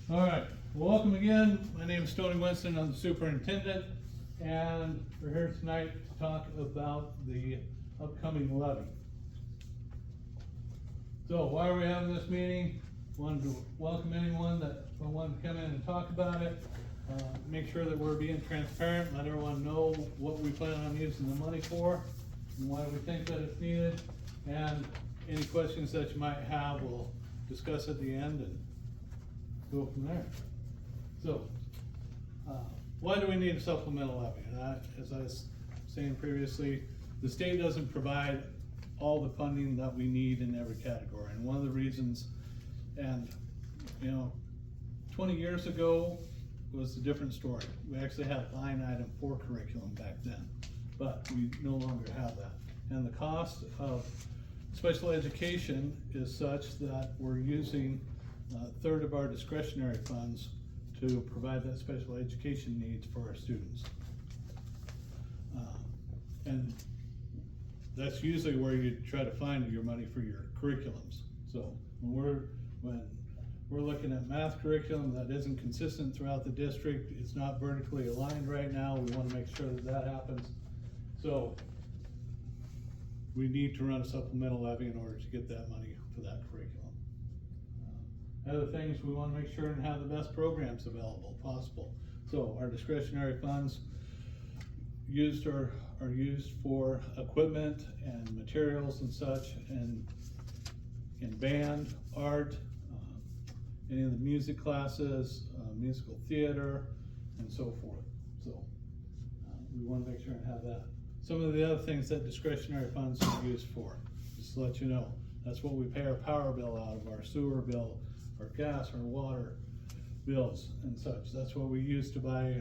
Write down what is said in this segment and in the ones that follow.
All right, welcome again. My name is Tony Winston. I'm the superintendent, and we're here tonight to talk about the upcoming levy. So why are we having this meeting? Wanted to welcome anyone that wanted to come in and talk about it. Make sure that we're being transparent, let everyone know what we plan on using the money for and why we think that it's needed. And any questions that you might have, we'll discuss at the end and go from there. So, why do we need a supplemental levy? And as I was saying previously, the state doesn't provide all the funding that we need in every category. And one of the reasons, and 20 years ago was a different story. We actually had a line item for curriculum back then, but we no longer have that. And the cost of special education is such that we're using a third of our discretionary funds to provide that special education needs for our students. And that's usually where you try to find your money for your curriculums. So when we're looking at math curriculum that isn't consistent throughout the district, it's not vertically aligned right now, we want to make sure that that happens. So we need to run a supplemental levy in order to get that money for that curriculum. Other things, we want to make sure and have the best programs available possible. So our discretionary funds are used for equipment and materials and such, and in band, art, any of the music classes, musical theater, and so forth. So we want to make sure and have that. Some of the other things that discretionary funds are used for, just to let you know, that's what we pay our power bill out of, our sewer bill, our gas, our water bills and such. That's what we use to buy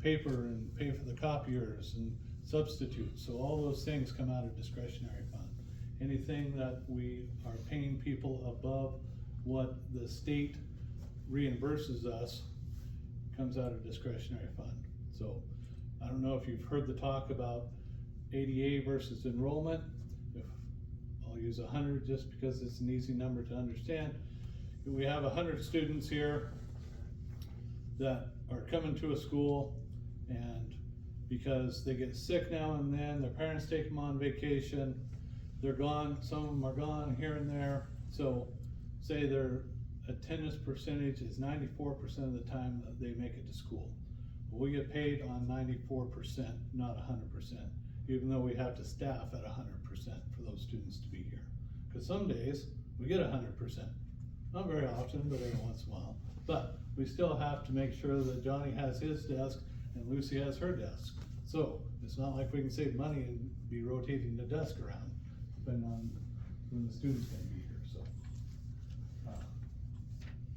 paper and pay for the copiers and substitutes. So all those things come out of discretionary fund. Anything that we are paying people above what the state reimburses us comes out of discretionary fund. So I don't know if you've heard the talk about ADA versus enrollment. I'll use 100 just because it's an easy number to understand. We have 100 students here that are coming to a school, and because they get sick now and then, their parents take them on vacation, they're gone, some of them are gone here and there. So say their attendance percentage is 94% of the time that they make it to school. Well, we get paid on 94%, not 100%, even though we have to staff at 100% for those students to be here. Because some days we get 100%. Not very often, but every once in a while. But we still have to make sure that Johnny has his desk and Lucy has her desk. So it's not like we can save money and be rotating the desk around, depending on when the student's gonna be here, so.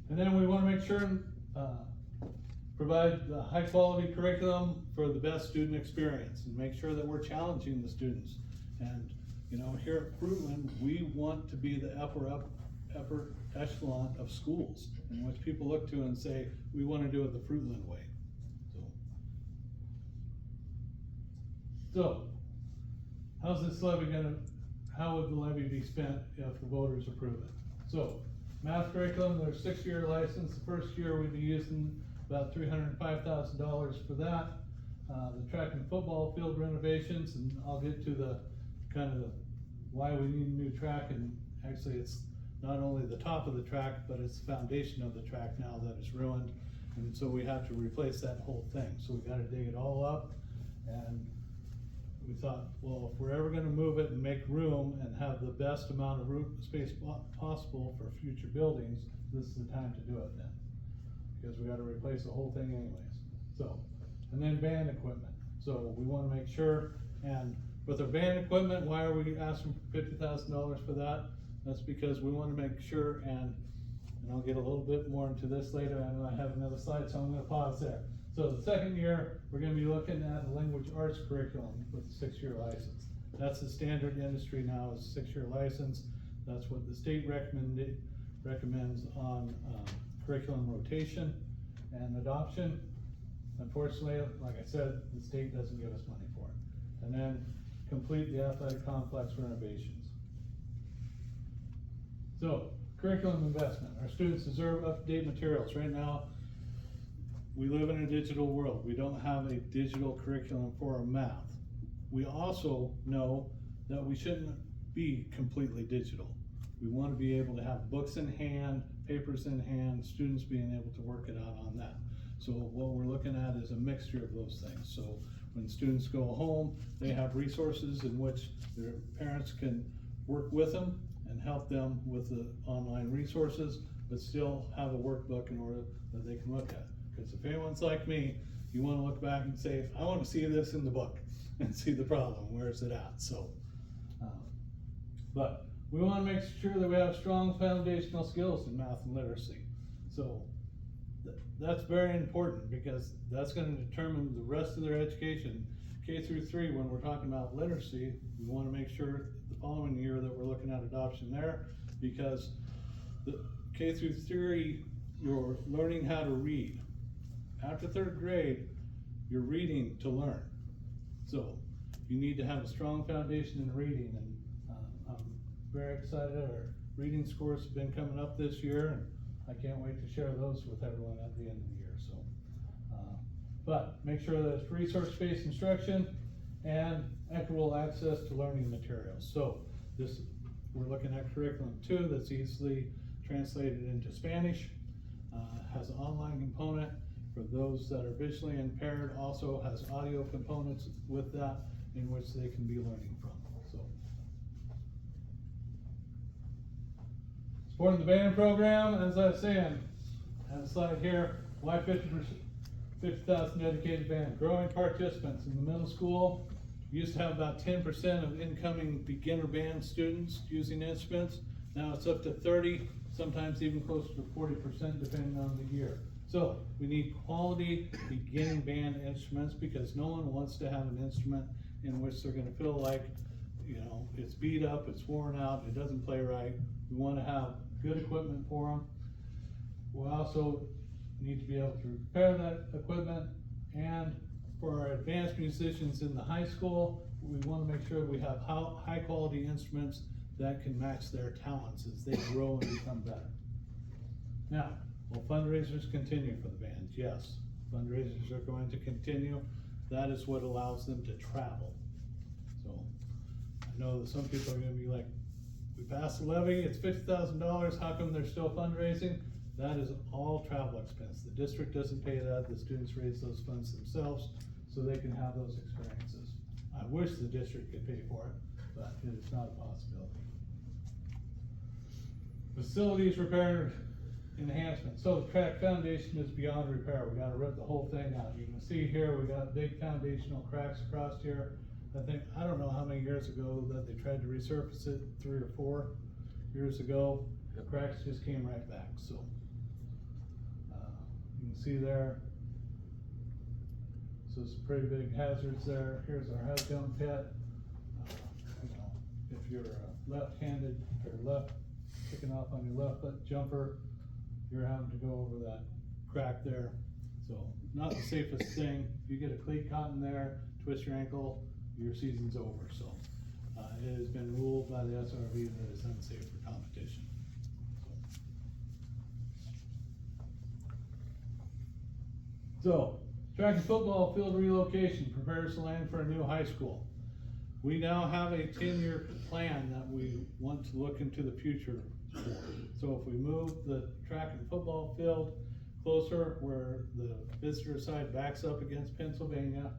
And then we wanna make sure and provide the high quality curriculum for the best student experience and make sure that we're challenging the students. And here at Fruitland, we want to be the upper echelon of schools in which people look to and say, we want to do it the Fruitland way. So how's this levy how would the levy be spent if the voters approve it? So math curriculum, there's a 6-year license. The first year we'd be using about $305,000 for that. The track and football field renovations, and I'll get to the why we need a new track, and actually it's not only the top of the track, but it's the foundation of the track now that is ruined. And so we have to replace that whole thing. So we gotta dig it all up. And we thought, well, if we're ever gonna move it and make room and have the best amount of room space possible for future buildings, this is the time to do it then. Because we gotta replace the whole thing anyways. So, and then band equipment. So we wanna make sure, and with our band equipment, why are we asking for $50,000 for that? That's because we want to make sure, and I'll get a little bit more into this later. I know I have another slide, so I'm going to pause there. So the second year, we're going to be looking at a language arts curriculum with a 6-year license. That's the standard industry now, is a 6-year license. That's what the state recommends on curriculum rotation and adoption. Unfortunately, like I said, the state doesn't give us money for it. And then complete the athletic complex renovations. So curriculum investment. Our students deserve up-to-date materials. Right now, we live in a digital world. We don't have a digital curriculum for our math. We also know that we shouldn't be completely digital. We want to be able to have books in hand, papers in hand, students being able to work it out on that. So what we're looking at is a mixture of those things. So when students go home, they have resources in which their parents can work with them and help them with the online resources, but still have a workbook in order that they can look at. Because if anyone's like me, you want to look back and say, I want to see this in the book and see the problem, where is it at? So, but we want to make sure that we have strong foundational skills in math and literacy. So that's very important because that's going to determine the rest of their education. K through 3, when we're talking about literacy, we want to make sure the following year that we're looking at adoption there, because the K through 3, you're learning how to read. After 3rd grade, you're reading to learn. So you need to have a strong foundation in reading, and I'm very excited. Our reading scores have been coming up this year, and I can't wait to share those with everyone at the end of the year. So, but make sure that it's resource-based instruction and equitable access to learning materials. So we're looking at curriculum 2 that's easily translated into Spanish, has an online component for those that are visually impaired, also has audio components with that in which they can be learning from. So, supporting the band program, as I was saying, I have a slide here, why 50,000 dedicated band. Growing participants in the middle school. We used to have about 10% of incoming beginner band students using instruments. Now it's up to 30, sometimes even closer to 40% depending on the year. So we need quality beginning band instruments because no one wants to have an instrument in which they're gonna feel like, you know, it's beat up, it's worn out, it doesn't play right. We wanna have good equipment for them. We also need to be able to repair that equipment, and for our advanced musicians in the high school, we want to make sure we have high quality instruments that can match their talents as they grow and become better. Now, will fundraisers continue for the bands? Yes, fundraisers are going to continue. That is what allows them to travel. So I know that some people are going to be like, we passed the levy, it's $50,000, how come they're still fundraising? That is all travel expense. The district doesn't pay that, the students raise those funds themselves so they can have those experiences. I wish the district could pay for it, but it is not a possibility. Facilities repair enhancement. So the track foundation is beyond repair. We gotta rip the whole thing out. You can see here, we got big foundational cracks across here. I don't know how many years ago that they tried to resurface it, 3 or 4 years ago. The cracks just came right back, so. You can see there. So some pretty big hazards there. Here's our high jump pit. You know, if you're left-handed or kicking off on your left foot jumper, you're having to go over that crack there. So not the safest thing. If you get a cleat caught in there, twist your ankle, your season's over. So it has been ruled by the SRV that it's unsafe for competition. So, track and football field relocation prepares the land for a new high school. We now have a 10-year plan that we want to look into the future for. So if we move the track and football field closer where the visitor side backs up against Pennsylvania,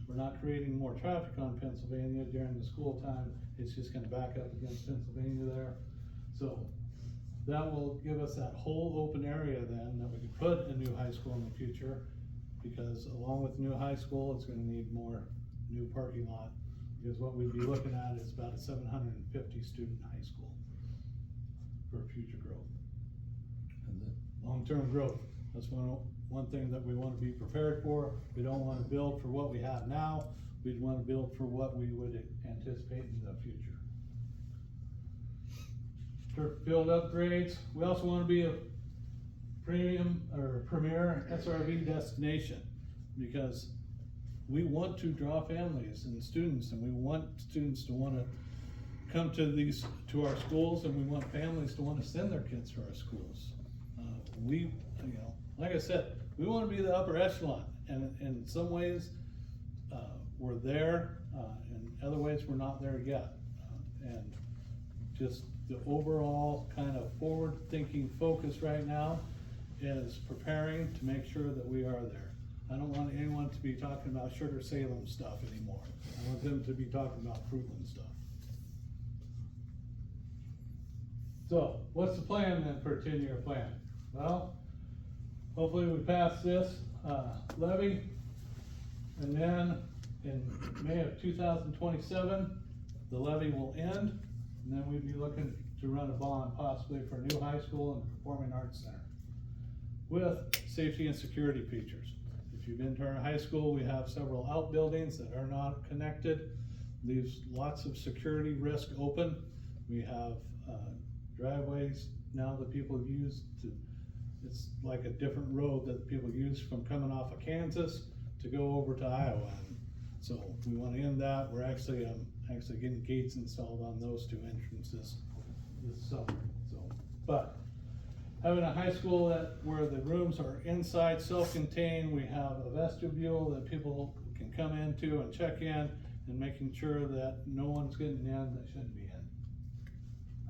we're not creating more traffic on Pennsylvania during the school time, it's just gonna back up against Pennsylvania there. So that will give us that whole open area then that we could put a new high school in the future, because along with new high school, it's gonna need more new parking lot, because what we'd be looking at is about a 750 student high school for future growth. And the long-term growth, that's one thing that we wanna be prepared for. We don't wanna build for what we have now, we'd wanna build for what we would anticipate in the future. For field upgrades, we also wanna be a premium or premier SRV destination, because we want to draw families and students, and we want students to want to come to our schools, and we want families to want to send their kids to our schools. We, like I said, we want to be the upper echelon, and in some ways, we're there, in other ways, we're not there yet. And just the overall kind of forward-thinking focus right now is preparing to make sure that we are there. I don't want anyone to be talking about Sugar Salem stuff anymore. I want them to be talking about Fruitland stuff. So, what's the plan then for a 10-year plan? Well, hopefully we pass this levy, and then in May of 2027, the levy will end, and then we'd be looking to run a bond possibly for a new high school and performing arts center with safety and security features. If you've been to our high school, we have several outbuildings that are not connected, leaves lots of security risk open. We have driveways now that people use it's like a different road that people use from coming off of Kansas to go over to Iowa. So we want to end that. We're actually getting gates installed on those two entrances this summer. So, but having a high school where the rooms are inside, self-contained, we have a vestibule that people can come into and check in, and making sure that no one's getting in that shouldn't be in.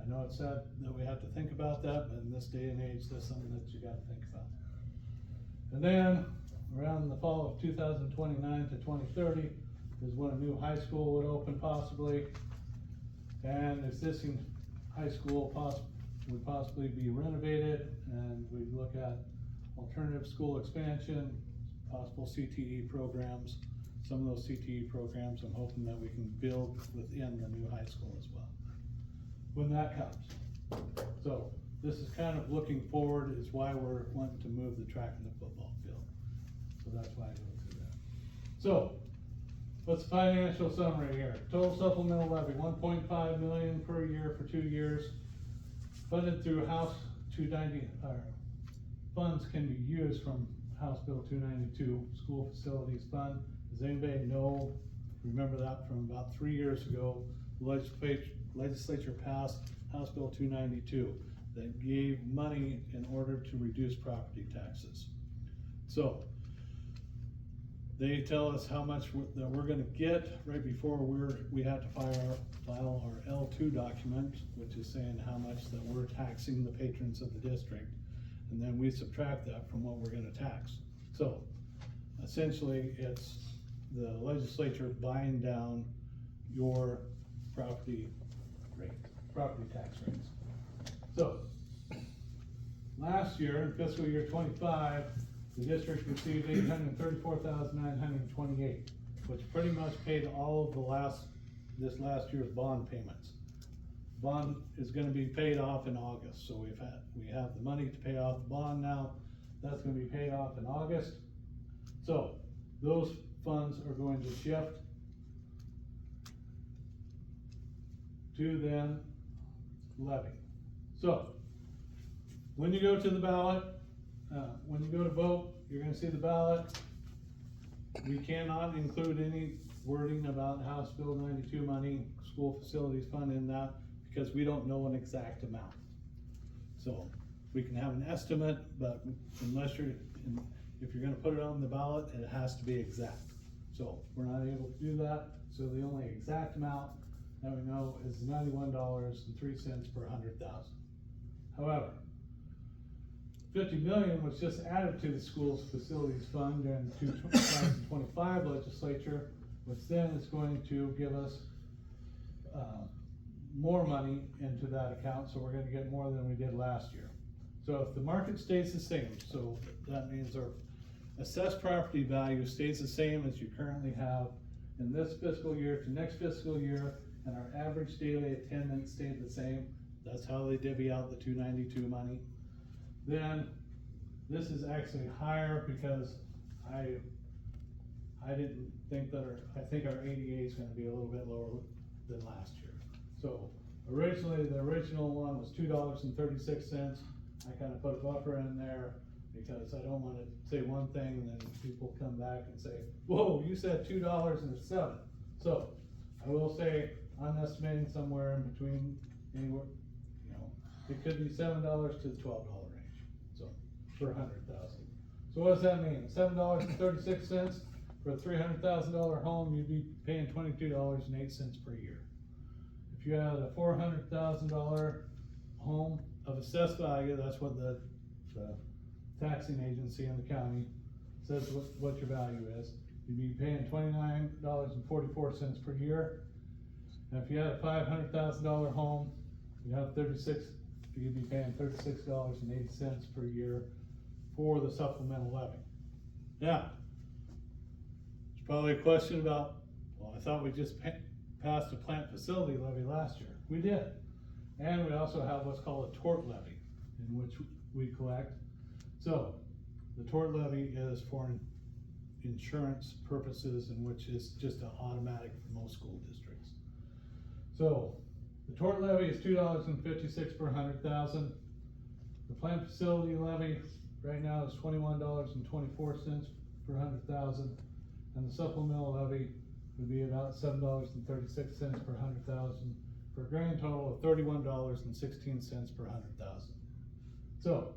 I know it's sad that we have to think about that, but in this day and age, that's something that you got to think about. And then around the fall of 2029 to 2030 is when a new high school would open possibly, and existing high school would possibly be renovated, and we'd look at alternative school expansion, possible CTE programs. Some of those CTE programs I'm hoping that we can build within the new high school as well, when that comes. So this is kind of looking forward, is why we're wanting to move the track and the football field. So that's why I go through that. So what's the financial summary here? Total supplemental levy, $1.5 million per year for 2 years. Funded through House 290, funds can be used from House Bill 292, School Facilities Fund. Does anybody remember that from about 3 years ago? The legislature passed House Bill 292 that gave money in order to reduce property taxes. So they tell us how much that we're going to get right before we have to file our L2 document, which is saying how much that we're taxing the patrons of the district, and then we subtract that from what we're going to tax. So essentially, it's the legislature buying down your property tax rates. So last year, in fiscal year 25, the district received $834,928, which pretty much paid all of this last year's bond payments. Bond is going to be paid off in August, so we have the money to pay off the bond now. That's going to be paid off in August. So those funds are going to shift to then levy. So when you go to the ballot, when you go to vote, you're going to see the ballot. We cannot include any wording about House Bill 92 money, school facilities fund in that, because we don't know an exact amount. So we can have an estimate, but if you're going to put it on the ballot, it has to be exact. So we're not able to do that. So the only exact amount that we know is $91.03 per 100,000. However, $50 million was just added to the schools facilities fund during the 2025 legislature, which then is going to give us more money into that account, so we're going to get more than we did last year. So if the market stays the same, so that means our assessed property value stays the same as you currently have in this fiscal year to next fiscal year, and our average daily attendance stayed the same, that's how they divvy out the 292 money, then this is actually higher because I didn't think that I think our ADA is going to be a little bit lower than last year. So originally, the original one was $2.36. I kind of put a buffer in there because I don't want to say one thing and then people come back and say, whoa, you said $2.07. So I will say I'm estimating somewhere in between, anywhere, you know, it could be $7 to the $12 range, so, per 100,000. So what does that mean? $7.36 for a $300,000 home, you'd be paying $22.08 per year. If you had a $400,000 home of assessed value, that's what the taxing agency in the county says what your value is. You'd be paying $29.44 per year. And if you had a $500,000 home, you'd be paying $36.80 per year for the supplemental levy. Yeah. There's probably a question about, well, I thought we just passed a plant facility levy last year. We did. And we also have what's called a tort levy, in which we collect. So, the tort levy is for insurance purposes, in which is just an automatic for most school districts. So, the tort levy is $2.56 per 100,000. The plant facility levy right now is $21.24 per 100,000, and the supplemental levy would be about $7.36 per 100,000, for a grand total of $31.16 per 100,000. So,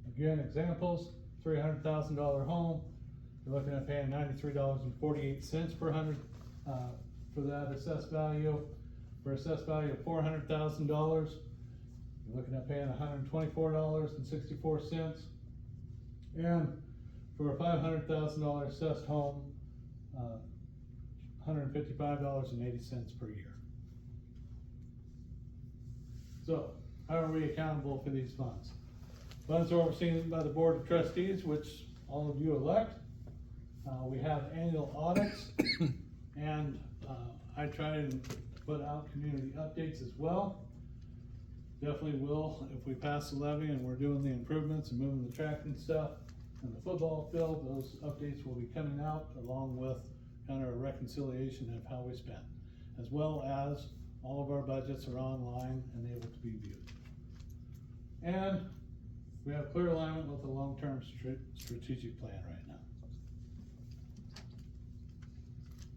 again, examples: $300,000 home, you're looking at paying $93.48 per 100 for that assessed value. For assessed value of $400,000, you're looking at paying $124.64. And for a $500,000 assessed home, $155.80 per year. So, how are we accountable for these funds? Funds are overseen by the Board of Trustees, which all of you elect. We have annual audits, and I try and put out community updates as well. Definitely will, if we pass the levy and we're doing the improvements and moving the track and stuff in the football field, those updates will be coming out along with kind of a reconciliation of how we spent, as well as all of our budgets are online and able to be viewed. And we have clear alignment with the long-term strategic plan right now.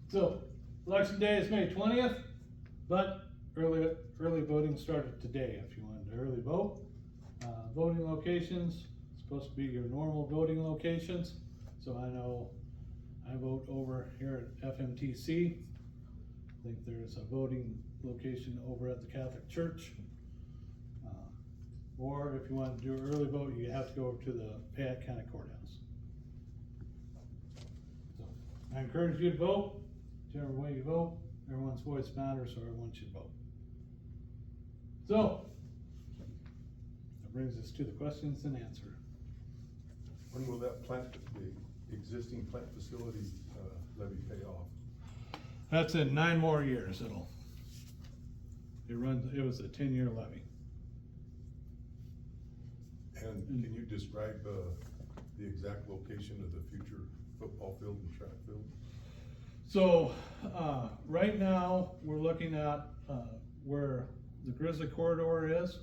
So, election day is May 20th, but early voting started today if you wanted to early vote. Voting locations, supposed to be your normal voting locations. So I know I vote over here at FMTC. I think there's a voting location over at the Catholic Church. Or if you want to do an early vote, you have to go over to the Fayette County Courthouse. So I encourage you to vote, whichever way you vote. Everyone's voice matters, so everyone should vote. So, that brings us to the questions and answer. When will that the existing plant facility levy pay off? That's in 9 more years. It was a 10-year levy. And can you describe the exact location of the future football field and track field? So, right now, we're looking at where the Grizzly Corridor is.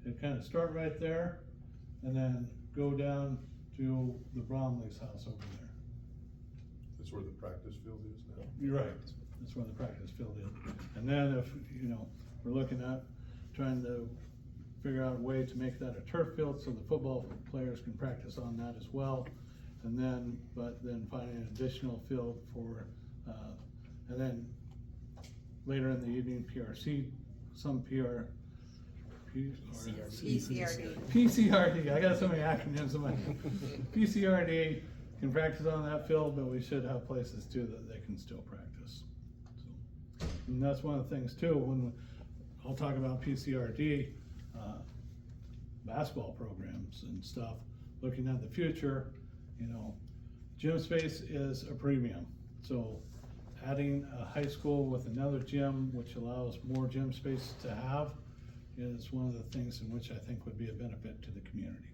It kind of start right there, and then go down to the Bromley's house over there. That's where the practice field is now? You're right, that's where the practice field is. And then if, we're looking at trying to figure out a way to make that a turf field so the football players can practice on that as well. And then, finding an additional field for, and then later in the evening, PCRD, I got so many acronyms in my head. PCRD can practice on that field, but we should have places too that they can still practice. So, and that's one of the things too, when I'll talk about PCRD, basketball programs and stuff, looking at the future, gym space is a premium. So adding a high school with another gym, which allows more gym space to have, is one of the things in which I think would be a benefit to the community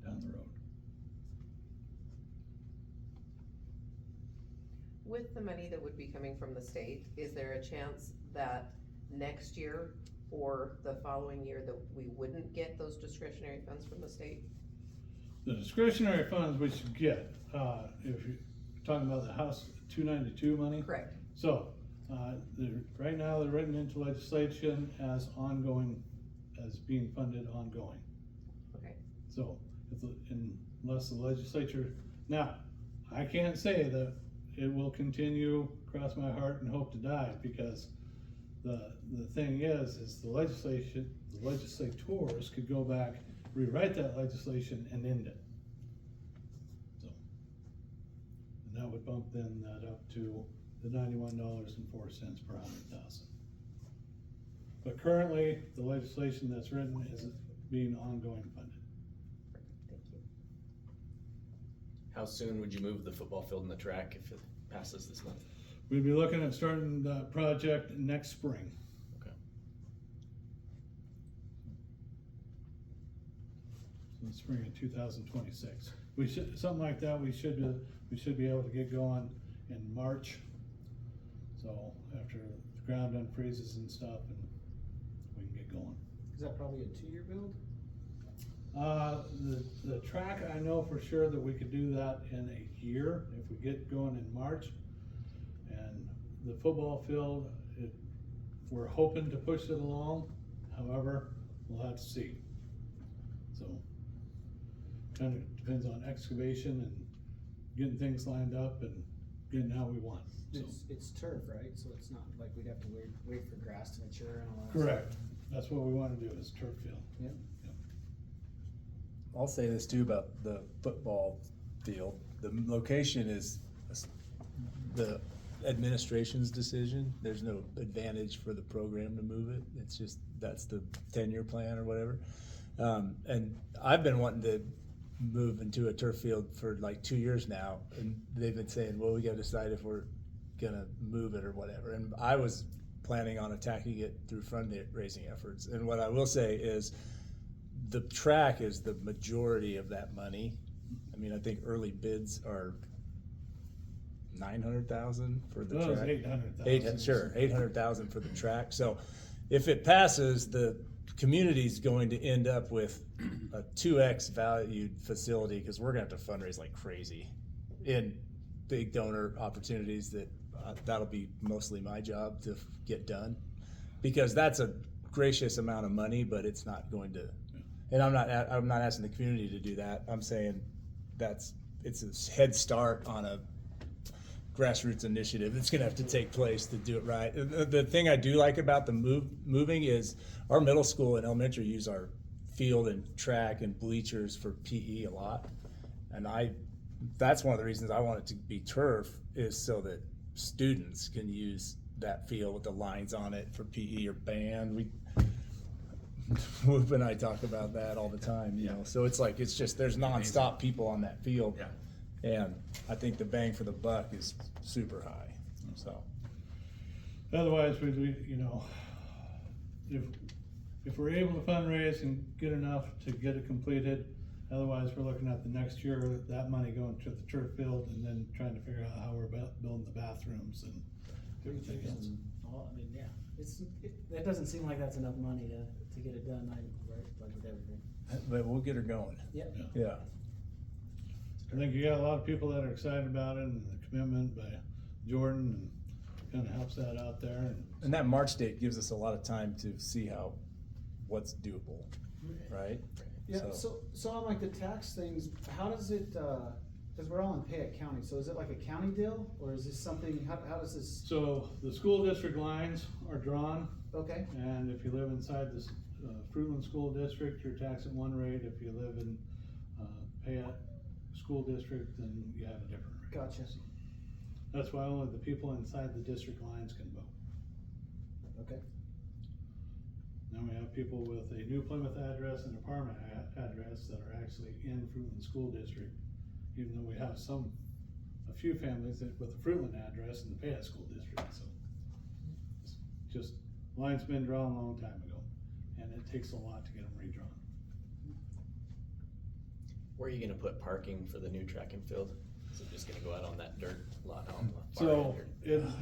down the road. With the money that would be coming from the state, is there a chance that next year or the following year that we wouldn't get those discretionary funds from the state? The discretionary funds we should get, if you're talking about the House 292 money. Correct. So, Right now, they're written into legislation as ongoing, as being funded ongoing. Okay. So, unless the legislature, now, I can't say that it will continue, cross my heart and hope to die, because the thing is the legislators could go back, rewrite that legislation and end it. So, and that would bump then that up to the $91.04 per 100,000. But currently, the legislation that's written is being ongoing funded. Thank you. How soon would you move the football field and the track if it passes this month? We'd be looking at starting the project next spring. Okay. So the spring of 2026. We should, something like that, we should be able to get going in March. So after the ground unfreezes and stuff, and we can get going. Is that probably a 2-year build? The track, I know for sure that we could do that in a year if we get going in March. And the football field, we're hoping to push it along. However, we'll have to see. So, kind of depends on excavation and getting things lined up and getting how we want. So. It's turf, right? So it's not like we'd have to wait for grass to mature and all that. Correct. That's what we want to do, is turf field. Yep. I'll say this too about the football field. The location is the administration's decision. There's no advantage for the program to move it. It's just, that's the 10-year plan or whatever. And I've been wanting to move into a turf field for like 2 years now. And they've been saying, well, we gotta decide if we're gonna move it or whatever. And I was planning on attacking it through fundraising efforts. And what I will say is, the track is the majority of that money. I mean, I think early bids are 900,000 for the Well, track. it's 800,000. Sure, 800,000 for the track. So if it passes, the community's going to end up with a 2x valued facility, because we're gonna have to fundraise like crazy in big donor opportunities that that'll be mostly my job to get done, because that's a gracious amount of money, but it's not going to. And I'm not asking the community to do that. I'm saying it's a head start on a grassroots initiative. It's gonna have to take place to do it right. The thing I do like about the moving is our middle school and elementary use our field and track and bleachers for PE a lot. And that's one of the reasons I want it to be turf, is so that students can use that field with the lines on it for PE or band. Whoop and I talk about that all the time, you know. So it's like, it's just, there's nonstop people on that field. Yeah. And I think the bang for the buck is super high, so. Otherwise, you know, if we're able to fundraise and get enough to get it completed, otherwise we're looking at the next year, that money going to the turf field, and then trying to figure out how we're building the bathrooms and everything else. Well, I mean, yeah, that doesn't seem like that's enough money to get it done, right, like with everything. But we'll get her going. Yeah. Yeah. I think you got a lot of people that are excited about it, and the commitment by Jordan, and kind of helps that out there. And that March date gives us a lot of time to see what's doable, right? Yeah, so on like the tax things, how does it, cause we're all in Payette County, so is it like a county deal, or is this something, how does this? So the school district lines are drawn, Okay, and if you live inside this Fruitland School District, you're taxed at one rate. If you live in Payette School District, then you have a different rate. gotcha, So that's why only the people inside the district lines can vote. okay, Now we have people with a New Plymouth address and apartment address that are actually in Fruitland School District, even though we have a few families with a Fruitland address in the Payette School District. So it's just, lines been drawn a long time ago, and it takes a lot to get them redrawn. Where are you gonna put parking for the new track and field? Is it just gonna go out on that dirt lot on the far So end,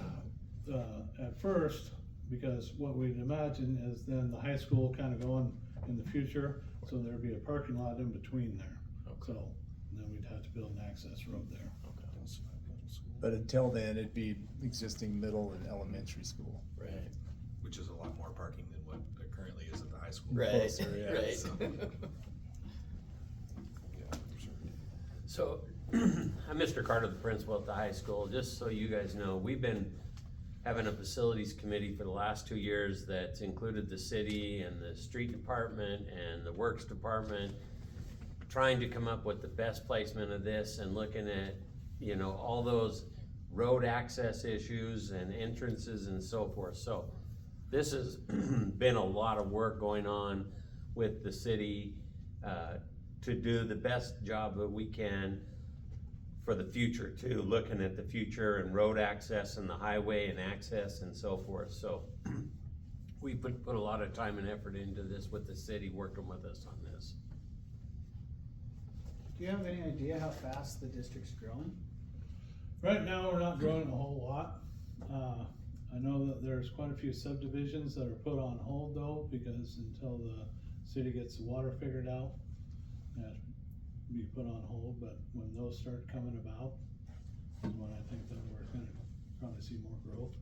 it, at first, because what we'd imagine is then the high school kind of going in the future, so there'd be a parking lot in between there. Okay. So then we'd have to build an access road there. Okay. But until then, it'd be existing middle and elementary school. Right, Which is a lot more parking than what there currently is at the high school. right, Closer, yeah, right. so. Yeah, for sure. So, I'm Mr. Carter, the principal at the high school. Just so you guys know, we've been having a facilities committee for the last 2 years that's included the city and the street department and the works department, trying to come up with the best placement of this and looking at, you know, all those road access issues and entrances and so forth. So this has been a lot of work going on with the city to do the best job that we can for the future too, looking at the future and road access and the highway and access and so forth. So we put a lot of time and effort into this with the city working with us on this. Do you have any idea how fast the district's growing? Right now, we're not growing a whole lot. I know that there's quite a few subdivisions that are put on hold though, because until the city gets the water figured out, that be put on hold, but when those start coming about, is when I think that we're gonna probably see more growth.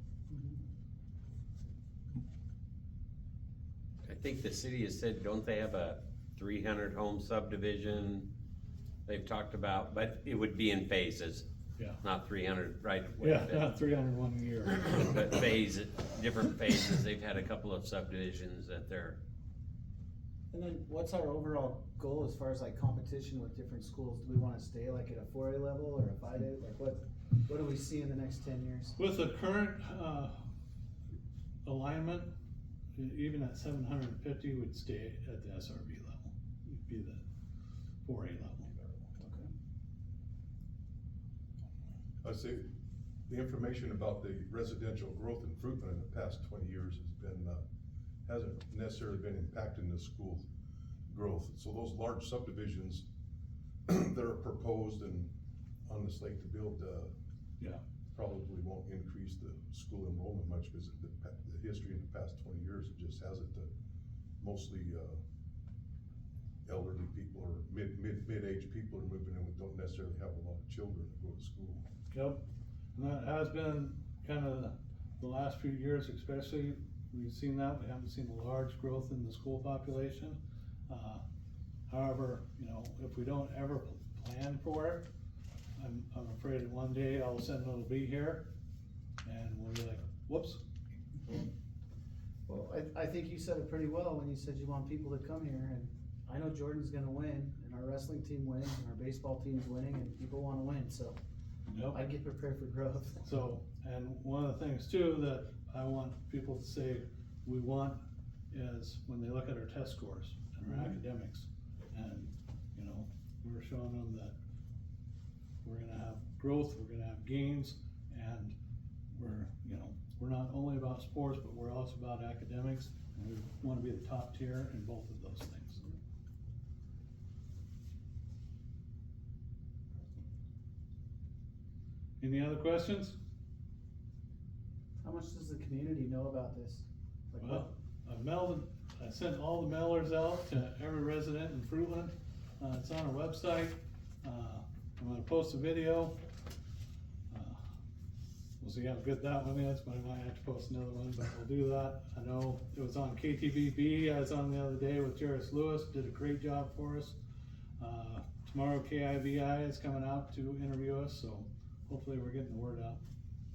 I think the city has said, don't they have a 300 home subdivision they've talked about, but it would be in phases. Yeah. Not 300 right away. Yeah, not 301 a year. But different phases, they've had a couple of subdivisions that they're, And then what's our overall goal as far as like competition with different schools? Do we wanna stay like at a 4A level or a 5A? Like what do we see in the next 10 years? With the current, alignment, even at 750 would stay at the SRB level, it'd be the 4A level. I say, the information about the residential growth in Fruitland in the past 20 years has been, hasn't necessarily been impacting the school growth. So those large subdivisions that are proposed and on the slate to build, Yeah. probably won't increase the school enrollment much, because the history in the past 20 years, it just hasn't, mostly, elderly people or mid-age people are moving in who don't necessarily have a lot of children that go to school. Yep, and that has been kind of the last few years especially, we've seen that, we haven't seen a large growth in the school population. However, you know, if we don't ever plan for it, I'm afraid that one day all of a sudden it'll be here, and we'll be like, whoops. Well, I think you said it pretty well when you said you want people to come here, and I know Jordan's gonna win, and our wrestling team wins, and our baseball team's winning, and people wanna win, so Yep. I'd get prepared for growth. So, and one of the things too that I want people to say we want is when they look at our test scores and our academics, and, you know, we're showing them that we're gonna have growth, we're gonna have gains, and we're, you know, we're not only about sports, but we're also about academics, and we wanna be the top tier in both of those things. Any other questions? How much does the community know about this? Like what? Well, I sent all the mailers out to every resident in Fruitland. It's on our website. I'm gonna post a video. We'll see how good that one is, but I might have to post another one, but we'll do that. I know it was on KTVB, I was on the other day with Jairus Lewis, did a great job for us. Tomorrow KIVI is coming out to interview us, so hopefully we're getting the word out.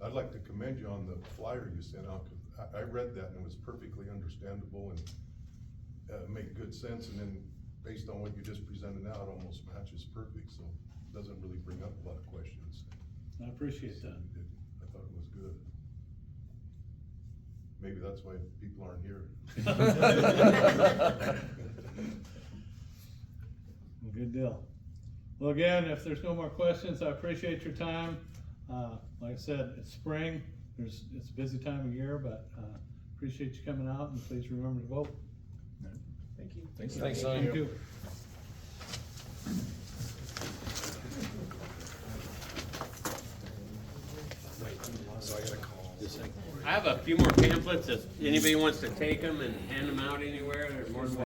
I'd like to commend you on the flyer you sent out, because I read that and it was perfectly understandable and made good sense, and then based on what you just presented now, it almost matches perfect, so it doesn't really bring up a lot of questions. I appreciate that. You did. I thought it was good. Maybe that's why people aren't here. Good deal. Well, again, if there's no more questions, I appreciate your time. Like I said, it's spring, it's a busy time of year, but appreciate you coming out, and please remember to vote. Thank you. Thanks. Thank you. So I gotta call. I have a few more pamphlets, if anybody wants to take them and hand them out anywhere, they're more than welcome.